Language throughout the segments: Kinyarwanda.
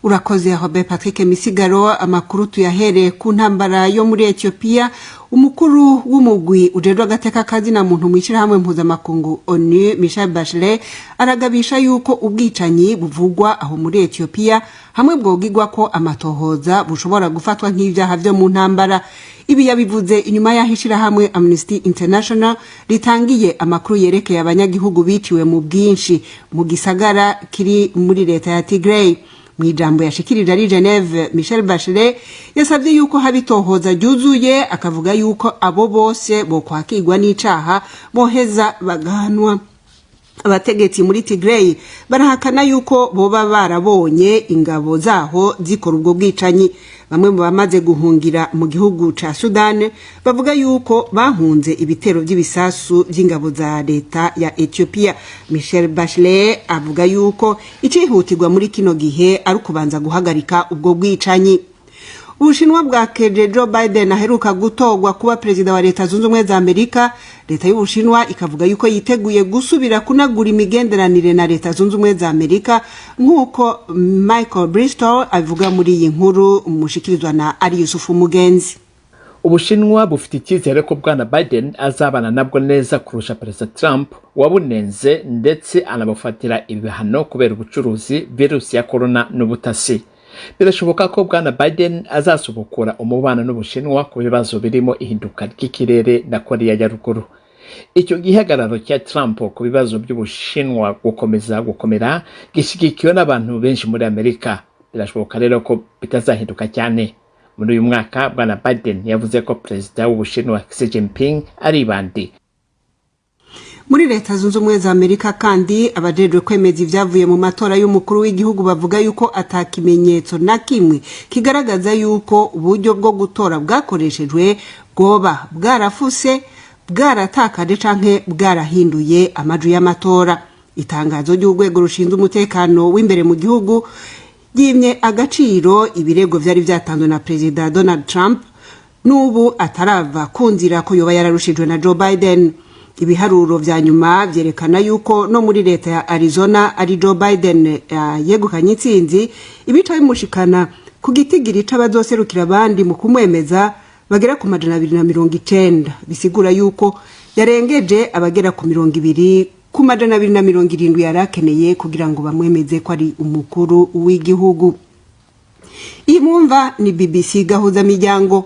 Urakoze Robert Patrick Misigaro. Amakuru tuyahere ku ntambara yo muri Ethiopia. Umukuru w'umugwi ujejwe agateka kazi na muntu mwishira hamwe mpuzamakungu ONU Michel Bachelet aragabisha yuko ubwicanyi buvugwa aho muri Ethiopia hamwe bwogigwa ko amatohoza bushobora gufatwa nk'ivyaha vyo mu ntambara. Ibi yabivuze inyuma y'ahishira hamwe Amnesty International ritangiye amakuru yerekeye abanyagihugu biciwe mu bwinshi mu gisagara kiri muri leta ya Tigray. Mwijambo yashikirije ari Geneve, Michel Bachelet yasavye yuko habitohoza ryuzuye, akavuga yuko abo bose bokwakirwa n'icaha boheza bagahanwa. Abategetsi muri Tigray barahakana yuko boba barabonye ingabo zaho zikora ubwo bwicanyi. Bamwe mu bamaze guhungira mu gihugu ca Sudan bavuga yuko bahunze ibitero by'ibisasu by'ingabo za leta ya Ethiopia. Michel Bachelet avuga yuko icihutirwa muri kino gihe ari kubanza guhagarika ubwo bwicanyi. Ubushinwa bwakeje Joe Biden aheruka gutogwa kuba president wa leta zunze ubumwe za Amerika. Leta y'Ubushinwa ikavuga yuko yiteguye gusubira kunagura imigenderanire na leta zunze ubumwe za Amerika nk'uko Michael Bristol avuga muri iyi nkuru umushikirizwa na Ari Yusufu Mugenzi. Ubushinwa bufite icyizere ko bwana Biden azabana nabwo neza kurusha President Trump wabunenze ndetse anabafatira ibihano kubera ubucuruzi virusi ya corona n'ubutasi. Birashoboka ko bwana Biden azasubukura umubano n'Ubushinwa ku bibazo birimo ihinduka ry'ikirere na Korea ya Ruguru. Icyo gihagararo cya Trump ku bibazo by'Ubushinwa gukomera gishigikiwe n'abantu benshi muri Amerika. Birashoboka rero ko bitazahinduka cyane. Muri uyu mwaka bwana Biden yavuze ko Perezida w'Ubushinwa Xi Jinping ari bandi. Muri leta zunze ubumwe za Amerika kandi abajejwe kwemeza ivyavuye mu matora y'umukuru w'igihugu bavuga yuko atakimenyetso na kimwe kigaragaza yuko uburyo bwo gutora bwakoreshejwe bwoba bwarafuse, bwaratakaje canke bwarahinduye amajwi y'amatora. Itangazo ry'urwego rushinzwe umutekano w'imbere mu gihugu yimye agaciro ibirego vyari vyatanzwe na President Donald Trump n'ubu atarava kunzira ko yoba yararushijwe na Joe Biden. Ibiharuro vya nyuma vyerekana yuko no muri leta ya Arizona ari Joe Biden yegukanye intsinzi, ibica bimushikana ku gitigiri c'abazoserukira abandi mu kumwemeza bagera ku 290. Bisigura yuko yarengeje abagera ku 200 ku 270 yarakeneye kugira ngo bamwemeze ko ari umukuru w'igihugu. Imumva ni BBC gahuza miryango.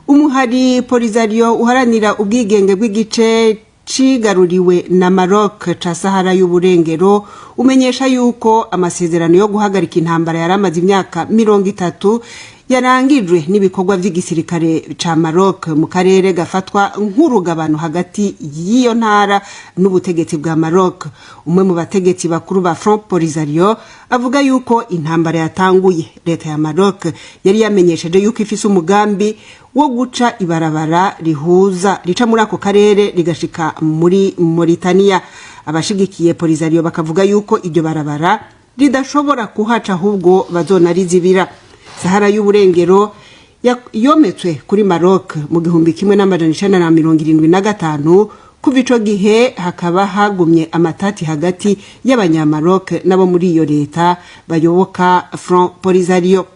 Umuhari Polisario uharanira ubwigenge bw'igice cigaruriwe na Maroc ca Sahara y'uburengero umenyesha yuko amasezerano yo guhagarika intambara yaramaze imyaka 30 yarangijwe n'ibikorwa by'igisirikare ca Maroc mu karere gafatwa nk'urugabano hagati y'iyo ntara n'ubutegetsi bwa Maroc. Umwe mu bategetsi bakuru ba Front Polisario avuga yuko intambara yatanguye. Leta ya Maroc yari yamenyesheje yuko ifise umugambi wo guca ibarabara rica muri ako karere rigashika muri Mauritania. Abashigikiye Polisario bakavuga yuko iryo barabara ridashobora kuhaca ahubwo bazonarizibira. Sahara y'uburengero yometswe kuri Maroc mu 1975. Kuva ico gihe hakaba hagumye amatati hagati y'abanyamaroc nabo muri iyo leta bayoboka Front Polisario.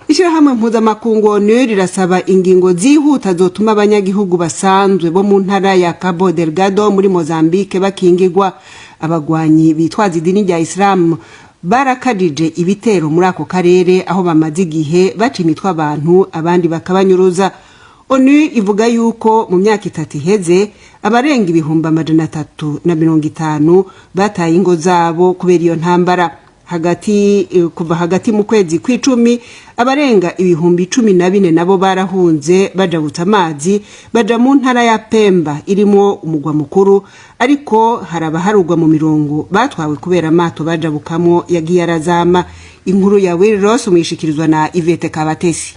Ishirahamwe mpuzamakungu ONU rirasaba ingingo zihuta zotuma abanyagihugu basanzwe bo mu ntara ya Cabo Delgado muri Mozambique bakingirwa. Abagwanyi bitwaza idini rya Islam barakadije ibitero muri ako karere aho bamaze igihe baca imitwe abantu abandi bakabanyuruza. ONU ivuga yuko mu myaka 3 iheze abarenga 350 bataye ingo zabo kubera iyo ntambara. Kuva hagati mu kwezi kw'icumi abarenga 14,000 nabo barahunze bajabutsa amazi baja mu ntara ya Pemba irimo umugwa mukuru, ariko harabaharugwa mu mirongo batwawe kubera amato bajabukamo yagiye arazama. Inkuru ya Will Ross umwishikirizwa na Ivete Kabatesi.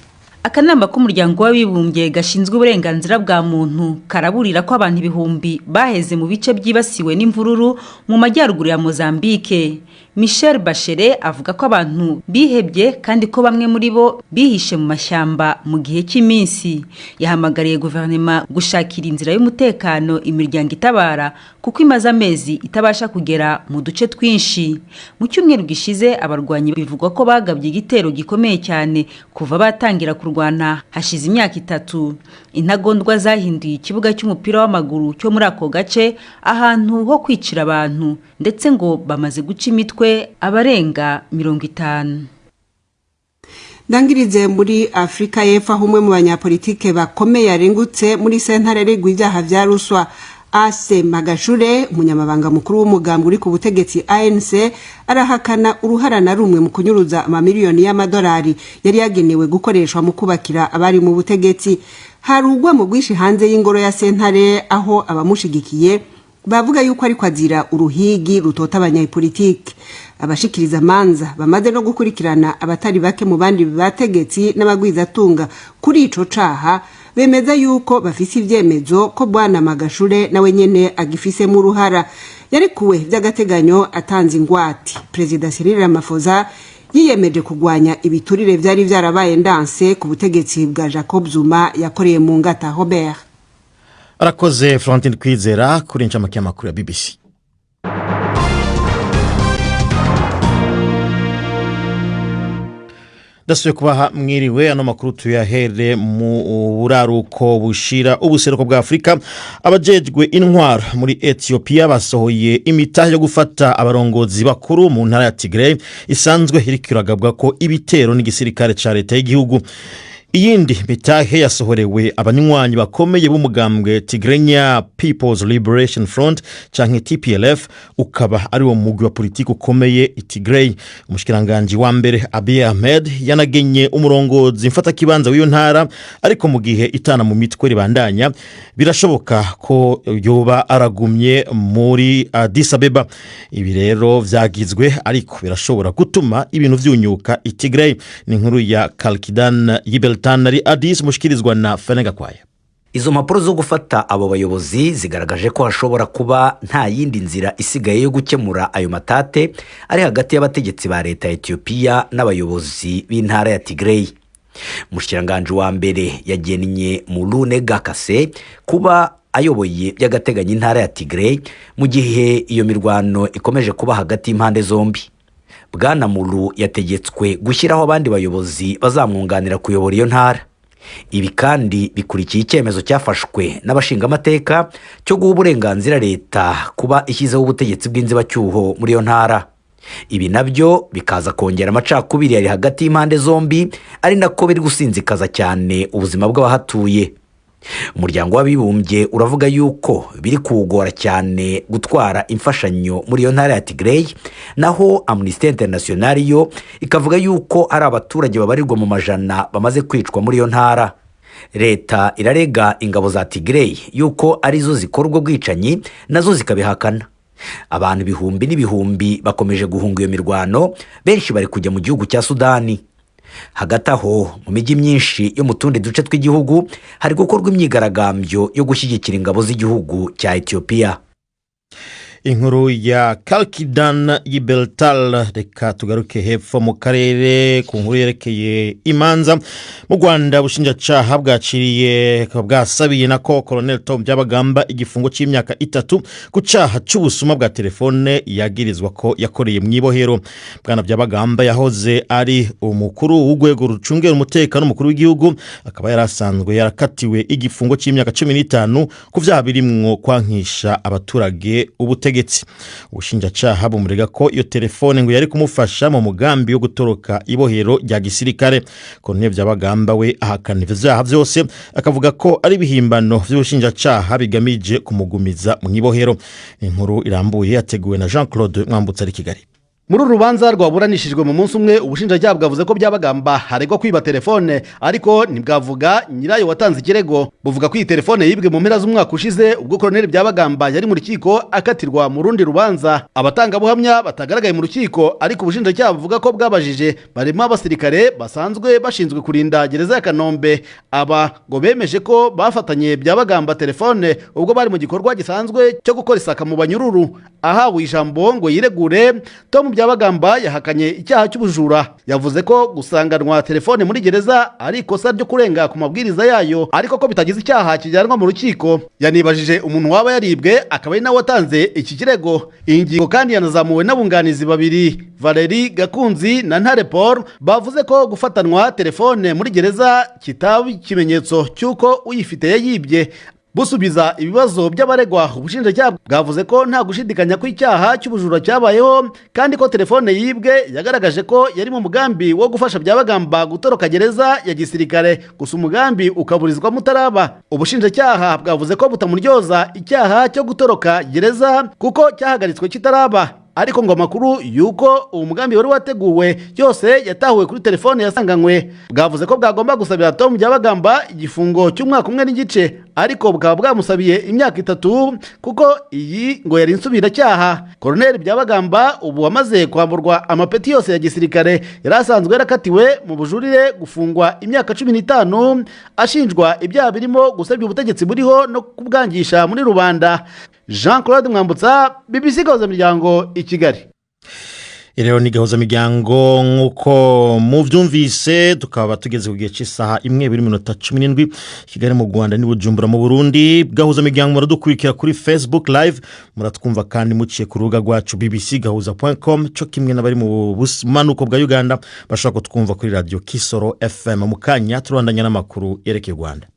Akanama k'umuryango w'abibumbye gashinzwe uburenganzira bwa muntu karaburira ko abantu ibihumbi baheze mu bice byibasiwe n'imvururu mu majyaruguru ya Mozambique. Michel Bachelet avuga ko abantu bihebye kandi ko bamwe muri bo bihishe mu mashyamba mu gihe cy'iminsi. Yahamagariye guverinoma gushakira inzira y'umutekano imiryango itabara kuko imaze amezi itabasha kugera mu duce twinshi. Mu cyumweru gishize abarwanyi bivugwa ko bagabye igitero gikomeye cyane kuva batangira kurwana hashize imyaka 3. Intagondwa zahinduye ikibuga cy'umupira w'amaguru cyo muri ako gace ahantu ho kwicira abantu ndetse ngo bamaze guca imitwe abarenga 50. Ndangirize muri Afrika y'Epfo aho umwe mu banyapolitike bakomeye arengutse muri sentare regwa ibyaha vya ruswa. Ase Magashure, umunyamabanga mukuru w'umugambwe uri ku butegetsi ANC, arahakana uruhara na rumwe mu kunyuruza amamiliyoni y'amadolari yari yagenewe gukoreshwa mu kubakira abari mu butegetsi. Harugwa mu gwishi hanze y'ingoro ya sentare aho abamushigikiye bavuga yuko ariko azira uruhigi rutota abanyapolitike. Abashikiriza manza bamaze no gukurikirana abatari bake mu bandi bategetsi n'abagwizatunga kuri ico caha, bemeza yuko bafise ivyemezo ko bwana Magashure nawe nyene agifise mu ruhara. Yarekuwe by'agateganyo atanze ingwate. President Cyril Ramaphosa yiyemeje kugwanya ibiturire vyari vyarabaye ndanse ku butegetsi bwa Jacob Zuma yakoreye mu ngata. Robert arakoze. Florentine Kwizera kuri incamake y'amakuru ya BBC. Dasuye kubaha mwiriwe, ano makuru tuyahere mu buraruko bushira ubuseruko bwa Afrika. Abajejwe intwaro muri Ethiopia basohoye imitahe yo gufata abarongozi bakuru mu ntara ya Tigray isanzwe irikiragabwa ko ibitero n'igisirikare ca leta y'igihugu. Iyindi mitahe yasohorewe abanywanyi bakomeye b'umugambwe Tigrenya People's Liberation Front canke TPLF, ukaba ari wo mugwi wa politiki ukomeye i Tigray. Umushikiranganje wa mbere Abiy Ahmed yanagenye umurongozi mfata kibanza w'iyo ntara, ariko mu gihe itana mu mitwe ribandanya birashoboka ko yoba aragumye muri Addis Abeba. Ibi rero vyagizwe ariko birashobora gutuma ibintu vyunyuka i Tigray. Ni inkuru ya Kalkidan Yibeltanari Addis mushikirizwa na Fenega Kwaya. Izo mpapuro zo gufata abo bayobozi zigaragaje ko hashobora kuba nta yindi nzira isigaye yo gukemura ayo matate ari hagati y'abategetsi ba leta ya Ethiopia n'abayobozi b'intara ya Tigray. Umushikiranganje wa mbere yagennye Mulune Gakase kuba ayoboye by'agateganyo intara ya Tigray mu gihe iyo mirwano ikomeje kuba hagati y'impande zombi. Bwana Mulu yategetswe gushyiraho abandi bayobozi bazamwunganira kuyobora iyo ntara. Ibi kandi bikurikiye icyemezo cyafashwe n'abashingamateka cyo guha uburenganzira leta kuba ishyizeho ubutegetsi bw'inzibacyuho muri iyo ntara. Ibi nabyo bikaza kongera amacakubiri yari hagati y'impande zombi, ari nako biri gusinzikaza cyane ubuzima bw'abahatuye. Umuryango w'abibumbye uravuga yuko biri kugora cyane gutwara imfashanyo muri iyo ntara ya Tigray, naho Amnesty International yo ikavuga yuko ari abaturage babarirwa mu majana bamaze kwicwa muri iyo ntara. Leta irarega ingabo za Tigray yuko arizo zikorwa bwicanyi, nazo zikabihakana. Abantu ibihumbi n'ibihumbi bakomeje guhunga iyo mirwano, benshi bari kujya mu gihugu cya Sudani. Hagati aho mu mijyi myinshi yo mu tundi duce tw'igihugu hari gukorwa imyigaragambyo yo gushyigikira ingabo z'igihugu cya Ethiopia. Inkuru ya Kalkidan Yibeltal. Reka tugaruke hepfo mu karere ku nkuru yerekeye imanza. Mu Rwanda Ubushinjacyaha bwaciriye bwasabiye nako Colonel Tom Byabagamba igifungo cy'imyaka 3 ku cyaha cy'ubusuma bwa telefone yagirizwa ko yakoreye mu ibohero. Bwana Byabagamba yahoze ari umukuru w'ugwego rucungera umutekano mukuru w'igihugu, akaba yarasanzwe yarakatiwe igifungo cy'imyaka 15 ku vyaha birimwo kwankisha abaturage ubutegetsi. Ubushinjacyaha bumurega ko iyo telefone ngo yari kumufasha mu mugambi wo gutoroka ibohero rya gisirikare. Colonel Byabagamba we ahakana ivyaha vyose, akavuga ko ari bihimbano vy'ubushinjacyaha bigamije kumugumiza mu ibohero. Inkuru irambuye yateguwe na Jean Claude Mwambutsa ari Kigali. muri uru rubanza rwaburanishijwe mu munsi umwe ubushinjacyaha bwavuze ko Byabagamba haregwa kwiba telefone ariko ntibwavuga nyirayo watanze ikirego. Buvuga ko iyi telefone yibwe mu mpera z'umwaka ushize ubwo Colonel Byabagamba yari mu rukiko akatirwa mu rundi rubanza. Abatangabuhamya batagaragaye mu rukiko ariko ubushinjacyaha buvuga ko bwabajije barimo abasirikare basanzwe bashinzwe kurinda gereza ya Kanombe. Aba ngo bemeje ko bafatanye Byabagamba telefone ubwo bari mu gikorwa gisanzwe cyo gukora isaka mu banyururu. Ahawe ijambo ngo yiregure, Tom Byabagamba yahakanye icyaha cy'ubujura. Yavuze ko gusanganwa telefone muri gereza ari ikosa ryo kurenga ku mabwiriza yayo ariko ko bitagize icyaha kijyanwa mu rukiko. Yanibajije umuntu waba yaribwe akaba ari nawe watanze iki kirego. Iyi ngingo kandi yanazamuwe n'abunganizi babiri, Valeri Gakunzi na Ntare Paul, bavuze ko gufatanwa telefone muri gereza kitaba ikimenyetso cy'uko uyifite yayibye. Busubiza ibibazo by'abaregwa ubushinjacyaha bwavuze ko nta gushidikanya ko icyaha cy'ubujura cyabayeho kandi ko telefone yibwe yagaragaje ko yari mu mugambi wo gufasha Byabagamba gutoroka gereza ya gisirikare, gusa umugambi ukaburizwa mutaraba. Ubushinjacyaha bwavuze ko butamuryoza icyaha cyo gutoroka gereza kuko cyahagaritswe kitaraba, ariko ngo amakuru yuko uwo mugambi wari wateguwe yose yatahuwe kuri telefone yasanganywe. Bwavuze ko bwagomba gusabira Tom Byabagamba igifungo cy'umwaka umwe n'igice ariko bukaba bwamusabiye imyaka 3 kuko iyi ngo yari insubiracyaha. Colonel Byabagamba ubu wamaze kwamburwa amapeti yose ya gisirikare yari asanzwe yarakatiwe mu bujurire gufungwa imyaka 15 ashinjwa ibyaha birimo gusebya ubutegetsi buriho no kubwangisha muri rubanda. Jean-Claude Mwambutsa, BBC Gahuzamiryango i Kigali. Rero ni Gahuzamiryango nk'uko muvyumvise tukaba tugeze ku gihe cy'isaha 1:17 Kigali mu Rwanda ni Bujumbura mu Burundi. Gahuzamiryango muradukurikira kuri Facebook live, muratwumva kandi muciye ku rubuga rwacu bbcgahuza.com, cyo kimwe n'abari mu bumanuko bwa Uganda bashaka kutwumva kuri radio Kisoro FM. Mu kanya turandanya n'amakuru yerekeye Rwanda.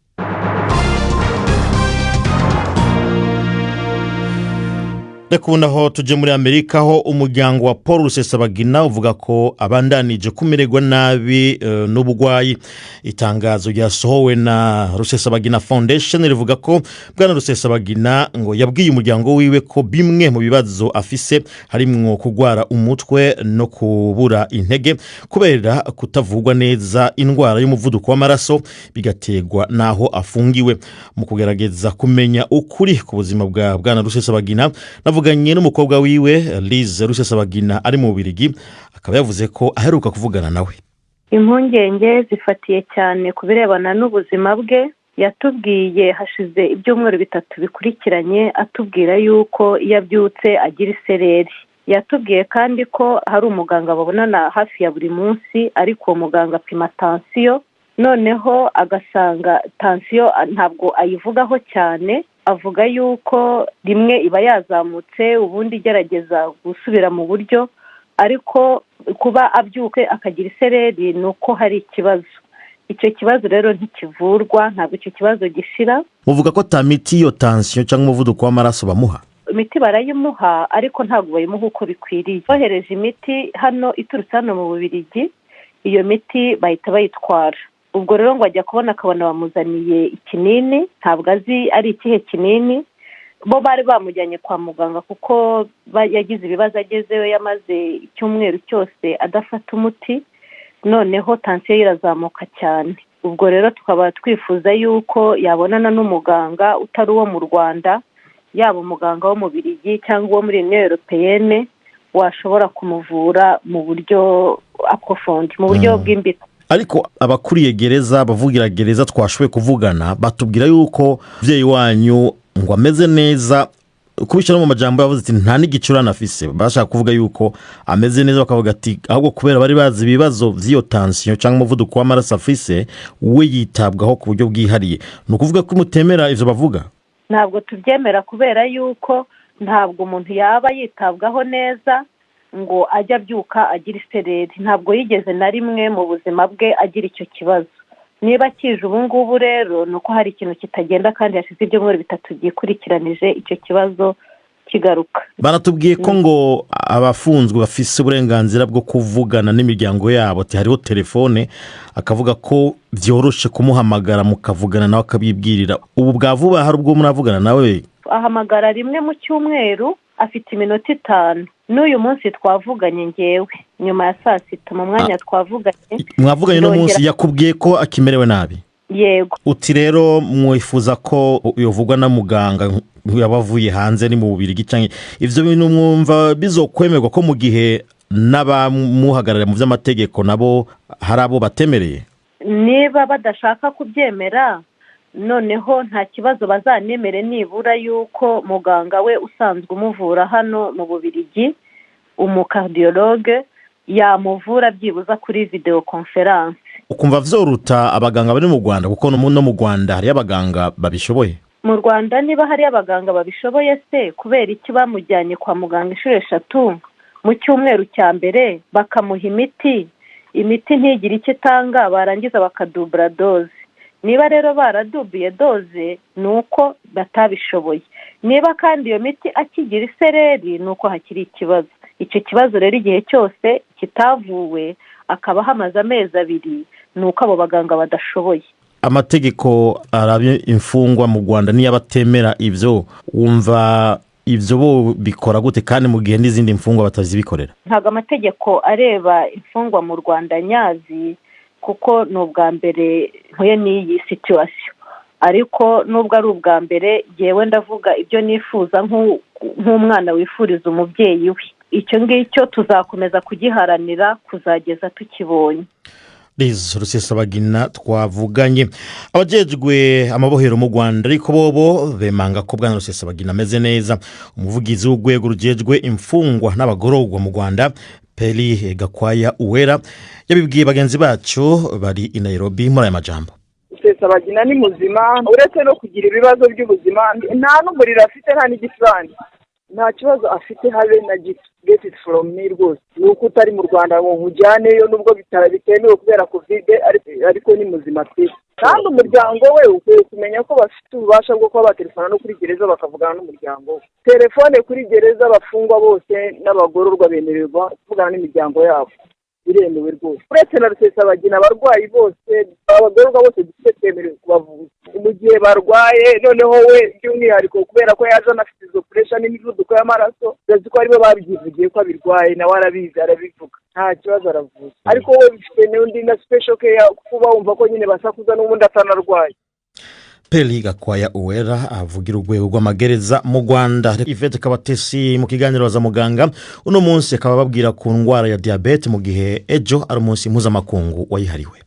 Rekunaho tuje muri Amerika ho umuryango wa Paul Rusesabagina uvuga ko abandanije kumererwa nabi n'ubugwayi. Itangazo ryasohowe na Rusesabagina Foundation rivuga ko bwana Rusesabagina ngo yabwiye umuryango wiwe ko bimwe mu bibazo afise harimwo kugwara umutwe no kubura intege kubera kutavugwa neza indwara y'umuvuduko w'amaraso bigategwa naho afungiwe. Mu kugerageza kumenya ukuri ku buzima bwa bwana Rusesabagina navuganye n'umukobwa wiwe Liz Rusesabagina ari mu Bubiligi, akaba yavuze ko aheruka kuvugana nawe. Impungenge zifatiye cyane kubirebana n'ubuzima bwe. Yatubwiye hashize ibyumweru 3 bikurikiranye atubwira yuko yabyutse agira isereri. Yatubwiye kandi ko hari umuganga babonana hafi ya buri munsi ariko uwo muganga apima tension, noneho agasanga tension ntabwo ayivugaho cyane, avuga yuko rimwe iba yazamutse ubundi igerageza gusubira mu buryo, ariko kuba abyuke akagira isereri nuko hari ikibazo. Icyo kibazo rero ntikivurwa, ntabwo icyo kibazo gishira. Muvuga ko ta miti yo tension cyangwa umuvuduko w'amaraso bamuha? Imiti barayimuha ariko ntabwo bayimuha uko bikwiriye. Bohereje imiti hano iturutse hano mu Bubiligi, iyo miti bahita bayitwara. Ubwo rero ngo ajya kubona akabona bamuzaniye ikinini, ntabwo azi ari ikihe kinini. Bo bari bamujyanye kwa muganga kuko yagize ibibazo agezeyo, yamaze icyumweru cyose adafata umuti, noneho tension irazamuka cyane. Ubwo rero tukaba twifuza yuko yabonana n'umuganga utari uwo mu Rwanda, yaba umuganga wo mu Bubiligi cyangwa uwo muri Union Européenne, washobora kumuvura mu buryo approfondi, mu buryo bwimbitse. Ariko abakuriye gereza bavugira gereza twashoboye kuvugana batubwira yuko vyeyi wanyu ngo ameze neza, kubishira mu majambo yavuze ati nta n'igicurana afise. Bashaka kuvuga yuko ameze neza, bakavuga ati ahubwo kubera bari bazi ibibazo vy'iyo tension cyangwa umuvuduko w'amaraso afise we yitabwaho ku buryo bwihariye. No kuvuga ko mutemera ivyo bavuga? Ntabwo tubyemera kubera yuko ntabwo umuntu yaba yitabwaho neza ngo ajya byuka agira isereri. Ntabwo yigeze na rimwe mu buzima bwe agira icyo kibazo. Niba kije ubu ngubu rero nuko hari ikintu kitagenda kandi hashize ibyumweru 3 gikurikiranije icyo kibazo kigaruka. Baratubwiye ko ngo abafunzwe bafise uburenganzira bwo kuvugana n'imiryango yabo, ati hariho telefone, akavuga ko byoroshe kumuhamagara mukavugana nawe akabibwirira. Ubu bwa vuba hari ubwo muravugana nawe? Ahamagara rimwe mu cyumweru afite iminota 5 n'uyu munsi twavuganye ngewe nyuma ya saa sita mu mwanya mwavuganye no munsi yakubwiye ko akimerewe nabi. Yego. Uti rero mwifuza ko yovugwa na muganga yabavuye hanze ni mu Bubiligi canke ivyo bintu mwumva bizokwemerwa ko mu gihe n'abamuhagarara mu vy'amategeko nabo hari abo batemereye? Niba badashaka kubyemera noneho nta kibazo bazanemere nibura yuko muganga we usanzwe umuvura hano mu Bubiligi umukardiologue yamuvura byibuza kuri video conference. Ukumva vyoruta abaganga bari mu Rwanda kuko no mu Rwanda hari abaganga babishoboye? Mu Rwanda niba hari abaganga babishoboye se kubera iki bamujyanye kwa muganga 3 mu cyumweru cya mbere bakamuha imiti ntigira icyo itanga barangiza bakadubura doze. Niba rero baradubiye doze nuko batabishoboye. Niba kandi iyo miti akigira isereri nuko hakiri ikibazo. Icyo kibazo rero igihe cyose kitavuwe akaba hamaze amezi 2 nuko abo baganga badashoboye. Amategeko arabye imfungwa mu Rwanda niyo abatemera ivyo wumva ivyo bo bikora gute kandi mu gihe n'izindi mfungwa batazibikorera? Ntago amategeko areba imfungwa mu Rwanda nyazi kuko n'ubwa mbere nkuye n'iyi situation, ariko nubwo ari ubwa mbere yewe ndavuga ibyo nifuza nk'umwana wifuriza umubyeyi we. Icyo ngicyo tuzakomeza kugiharanira kuzageza tukibonye. Liz Rusesabagina twavuganye. Abajejwe amabohero mu Rwanda ariko bobo bemanga ko bwana Rusesabagina ameze neza. Umuvugizi w'urwego rujejwe imfungwa n'abagororwa mu Rwanda P Kagame yabibwiye bagenzi bacu bari i Nairobi muri aya majambo. Rusesabagina ni muzima uretse no kugira ibibazo by'ubuzima nta n'umuriro afite nta n'igisani. Nta kibazo afite habe na get it from me rwose. Nuko utari mu Rwanda ngo nkujyaneyo nubwo bitemewe kubera covid ariko ni muzima pe. Kandi umuryango we ukwiye kumenya ko bafite ububasha bwo kuba baterefona no kuri gereza bakavugana n'umuryango. Telefone kuri gereza bafungwa bose n'abagororwa bemerewe kuvugana n'imiryango yabo. Biremewe rwose. Uretse na Rusesabagina abarwayi bose abagororwa bose dufite twemerewe kubavuza. Mu gihe barwaye noneho we by'umwihariko kubera ko yaje anafite izo pressure n'imivuduko y'amaraso yazi ko aribo babyivugiye ko abirwaye nawe arabizi arabivuga nta kibazo aravuza, ariko we bifite n'undi na special care kuba wumva ko nyine basakuza n'ubundi atanarwaye. P Kagame avugira urwego rw'amagereza mu Rwanda. Yvette Kabatesi mu kiganiro za muganga uno munsi akaba babwira ku ndwara ya diabete mu gihe ejo ari umunsi mpuzamakungu wayihariwe.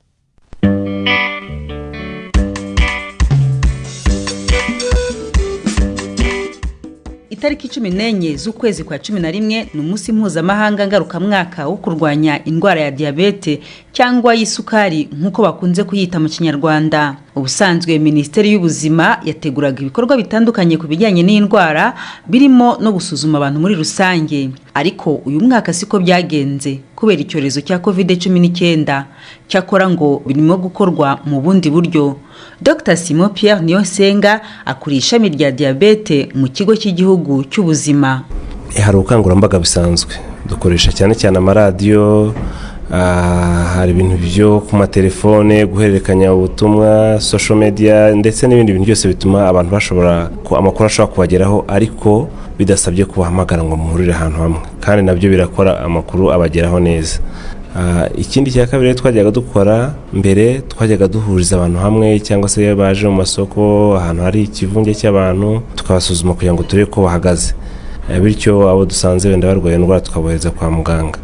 Itariki 14 z'ukwezi kwa 11 ni umunsi mpuzamahanga ngarukamwaka wo kurwanya indwara ya diabete cyangwa y'isukari nk'uko bakunze kuyita mu Kinyarwanda. Ubusanzwe Minisiteri y'Ubuzima yateguraga ibikorwa bitandukanye ku bijyanye n'indwara birimo no gusuzuma abantu muri rusange, ariko uyu mwaka siko byagenze kubera icyorezo cya COVID-19. Cyakora ngo birimo gukorwa mu bundi buryo. Dr Simon Pierre Niyonsenga akuriye ishami rya diabete mu kigo cy'igihugu cy'ubuzima. Hari ubukangurambaga bisanzwe dukoresha cyane cyane amaradiyo, hari ibintu byo ku matelefone, guhererekanya ubutumwa, social media ndetse n'ibindi bintu byose bituma abantu bashobora amakuru ashobora kubageraho ariko bidasabye kubahamagara ngo muhurire ahantu hamwe, kandi nabyo birakora amakuru abageraho neza. Ikindi cya kabiri twajyaga dukora mbere, twajyaga duhuriza abantu hamwe cyangwa se baje mu masoko ahantu hari ikivunge cy'abantu tukabasuzuma kugira ngo turebe ko bahagaze, bityo abo dusanze wenda barwaye indwara tukabohereza kwa muganga.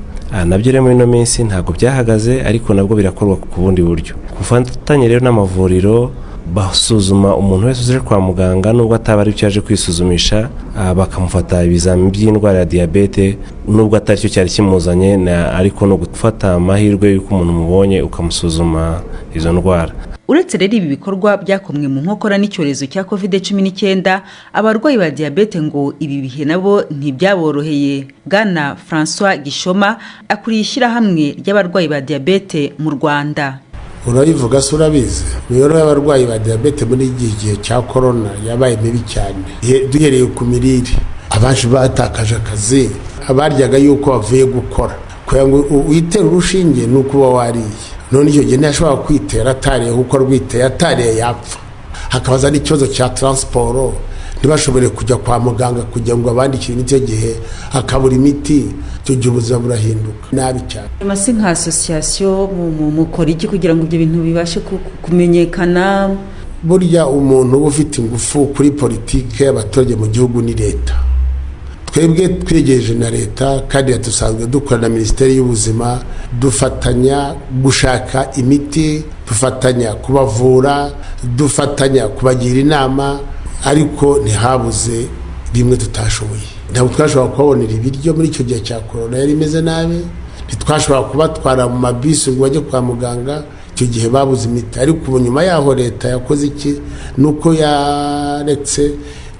Nabyo rero muri ino minsi ntabwo byahagaze ariko nabwo birakorwa ku bundi buryo. Kufatanya rero n'amavuriro basuzuma umuntu wese uje kwa muganga nubwo ataba ari cyo yaje kwisuzumisha, bakamufata ibizami by'indwara ya diabete nubwo atari cyo cyari kimuzanye, ariko no gufata amahirwe y'uko umuntu mubonye ukamusuzuma izo ndwara. Uretse rero ibi bikorwa byakomwe mu nkokora n'icyorezo cya COVID-19, abarwayi ba diabete ngo ibi bihe nabo ntibyaboroheye. Bwana François Gishoma akuriye ishyirahamwe ry'abarwayi ba diabete mu Rwanda. Urabivuga se urabizi, imibereho y'abarwayi ba diabete muri iki gihe cya corona yabaye mibi cyane. Duhereye ku mirire, abaje batakaje akazi, abaryaga yuko bavuye gukora kugira ngo uyitera urushinge nuko uba wariye, none icyo gihe ntashobora kwitera atariye kuko rwiteye atariye yapfa. Hakabaza n'ikibazo cya transport, ntibashobore kujya kwa muganga kugira ngo abandikire imiti gihe akabura imiti icyo gihe ubuzima burahinduka nabi cyane. Amasi nka association mukora iki kugira ngo ibyo bintu bibashe kumenyekana? Burya umuntu uba ufite ingufu kuri politike y'abaturage mu gihugu ni leta. Twebwe twegereje na leta kandi dusanzwe dukora na Minisiteri y'Ubuzima, dufatanya gushaka imiti, dufatanya kubavura, dufatanya kubagira inama, ariko ntihabuze bimwe tutashoboye. Ntabwo twashobora kubabonera ibiryo muri icyo gihe cya corona yari imeze nabi, ntitwashobora kubatwara mu mabisi ngo bajye kwa muganga, icyo gihe babuze imiti. Ariko ubu nyuma yaho leta yakoze iki nuko yaretse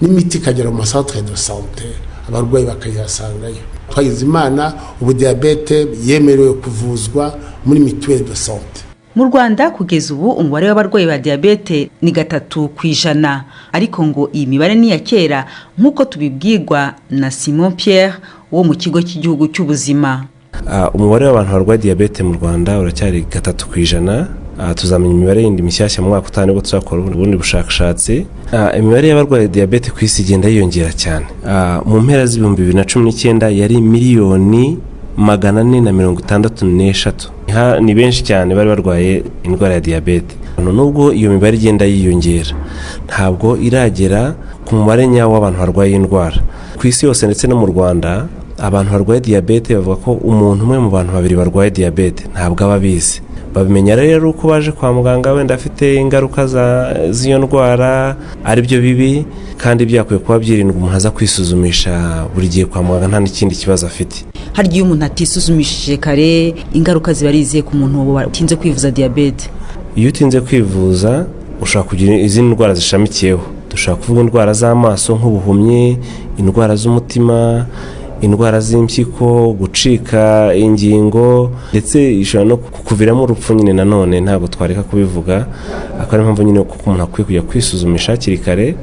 n'imiti ikagera mu masantere de sante, abarwayi bakayihasangayo. Twagize Imana ubu diabete yemerewe kuvuzwa muri mituelle de sante. Mu Rwanda kugeza ubu umubare w'abarwayi ba diabete ni 3%, ariko ngo iyi mibare ni ya kera nk'uko tubibwirwa na Simon Pierre wo mu kigo cy'igihugu cy'ubuzima. Umubare w'abantu barwaye diabete mu Rwanda uracyari 3%. Tuzamenya imibare yindi mishyashya mu mwaka utaha bwo tuzakora ubundi bushakashatsi. Imibare y'abarwaye diabete ku isi igenda yiyongera cyane. Mu mpera z'ibihumbi 2019 yari miliyoni 463. Ni benshi cyane bari barwaye indwara ya diabete. Nubwo iyo mibare igenda yiyongera, ntabwo iragera ku mubare nyawo w'abantu barwaye indwara. Ku isi yose ndetse no mu Rwanda, abantu barwaye diabete bavuga ko umuntu umwe mu bantu babiri barwaye diabete ntabwo ababizi. Babimenya rero uko baje kwa muganga wenda afite ingaruka z'iyo ndwara ari byo bibi, kandi byakwiye kuba byirindwa umuntu aza kwisuzumisha buri gihe kwa muganga nta n'ikindi kibazo afite. Hari igihe umuntu atisuzumishije kare, ingaruka ziba ari izihe ku muntu watinze kwivuza diabete? Iyo utinze kwivuza ushobora kugira izindi ndwara zishamikiyeho. Dushobora kuvuga indwara z'amaso nk'ubuhumyi, indwara z'umutima, indwara z'impyiko, gucika ingingo, ndetse ishobora no kukuviramo urupfu nyine. Nanone ntabwo twareka kubivuga, akaba impamvu nyine kuko umuntu akwiye kujya kwisuzumisha hakiri kare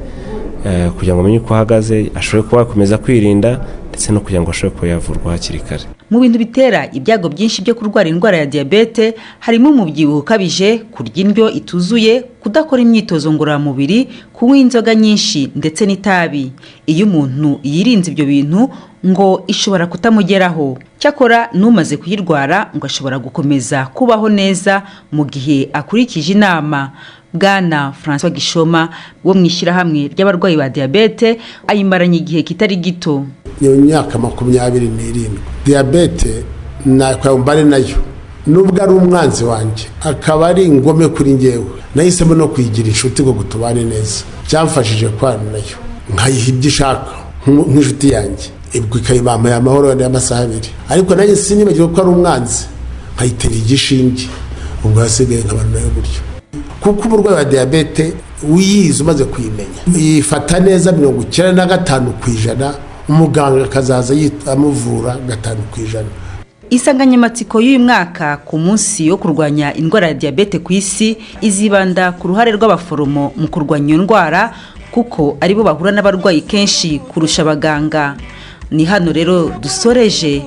kugira ngo amenye uko ahagaze, ashobore kuba yakomeza kwirinda ndetse no kugira ngo ashobore kuba yavurwa hakiri kare. Mu bintu bitera ibyago byinshi byo kurwara indwara ya diabete harimo umubyibuho ukabije, kurya indyo ituzuye, kudakora imyitozo ngororamubiri, kunywa inzoga nyinshi ndetse n'itabi. Iyo umuntu yirinze ibyo bintu ngo ishobora kutamugeraho. Cyakora n'umaze kuyirwara ngo ashobora gukomeza kubaho neza mu gihe akurikije inama. Bwana François Gishoma wo mwishyirahamwe ry'abarwayi ba diabete ayimaranye igihe kitari gito. Iyo myaka 27. Diabete nakwambare nayo nubwo ari umwanzi wanjye, akaba ari ingome kuri njyewe. Nahisemo no kwigira inshuti ngo gutubane neza. Cyamfashije kwana nayo nkayiha ibyo ishaka nk'inshuti yanjye, ibwo ikayibamba y'amahoro y'amasaha 2. Ariko nanjye sinibagiwe ko ari umwanzi, nkayitera igishinge, ubwo hasigaye nkabana nayo gutyo. Kuko uburwayi wa diabete wiyizi umaze kuyimenya, yifata neza 95%, umuganga akazaza amuvura 5%. Insanganyamatsiko y'uyu mwaka ku munsi wo kurwanya indwara ya diabete ku isi izibanda ku ruhare rw'abaforomo mu kurwanya iyo ndwara, kuko aribo bahura n'abarwayi kenshi kurusha abaganga. Ni hano rero dusoreje.